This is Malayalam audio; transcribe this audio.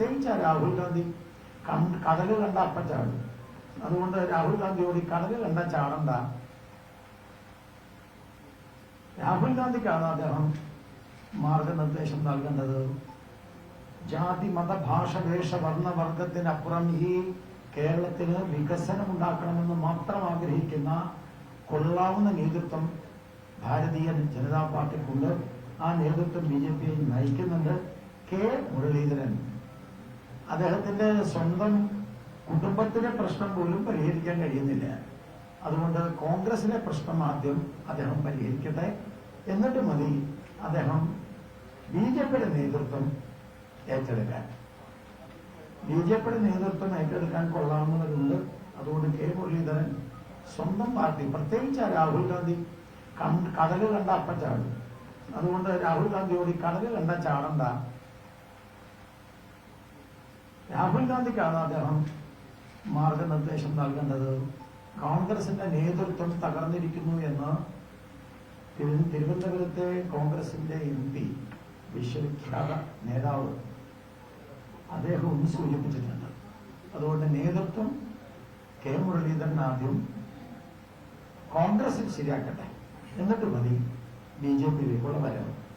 പ്രത്യേകിച്ച് രാഹുൽ ഗാന്ധി കടല് കണ്ട അപ്പം ചാടും. അതുകൊണ്ട് രാഹുൽ ഗാന്ധിയോട് ഈ കടല് കണ്ട ചാടണ്ട. രാഹുൽ ഗാന്ധിക്കാണ് അദ്ദേഹം മാർഗനിർദ്ദേശം നൽകേണ്ടത്. ജാതി മത ഭാഷ വേഷ വർണ്ണവർഗത്തിനപ്പുറം ഈ കേരളത്തിന് വികസനം ഉണ്ടാക്കണമെന്ന് മാത്രം ആഗ്രഹിക്കുന്ന കൊള്ളാവുന്ന നേതൃത്വം ഭാരതീയ ജനതാ പാർട്ടിക്കുണ്ട്. ആ നേതൃത്വം BJP നയിക്കുന്നുണ്ട്. കെ മുരളീധരൻ അദ്ദേഹത്തിന്റെ സ്വന്തം കുടുംബത്തിലെ പ്രശ്നം പോലും പരിഹരിക്കാൻ കഴിയുന്നില്ല. അതുകൊണ്ട് കോൺഗ്രസിലെ പ്രശ്നം ആദ്യം അദ്ദേഹം പരിഹരിക്കട്ടെ, എന്നിട്ട് മതി അദ്ദേഹം BJPയുടെ നേതൃത്വം ഏറ്റെടുക്കാൻ. BJPയുടെ നേതൃത്വം ഏറ്റെടുക്കാൻ കൊള്ളാവുന്നവരുണ്ട്. അതുകൊണ്ട് കെ മുരളീധരൻ സ്വന്തം പാർട്ടി, പ്രത്യേകിച്ച് രാഹുൽ ഗാന്ധി കടല് കണ്ട അപ്പം ചാടും. അതുകൊണ്ട് രാഹുൽ ഗാന്ധിയോട് ഈ കടല് കണ്ട ചാടണ്ട. രാഹുൽ ഗാന്ധിക്കാണ് അദ്ദേഹം മാർഗനിർദ്ദേശം നൽകേണ്ടത്. കോൺഗ്രസിന്റെ നേതൃത്വം തകർന്നിരിക്കുന്നു എന്ന് തിരുവനന്തപുരത്തെ കോൺഗ്രസിന്റെ MP, വിശ്വവിഖ്യാത നേതാവ് അദ്ദേഹം സൂചിപ്പിച്ചിട്ടുണ്ട്. അതുകൊണ്ട് നേതൃത്വം കെ മുരളീധരൻ ആദ്യം കോൺഗ്രസിൽ ശരിയാക്കട്ടെ, എന്നിട്ട് മതി BJPയിലേക്കുള്ള വരവ്.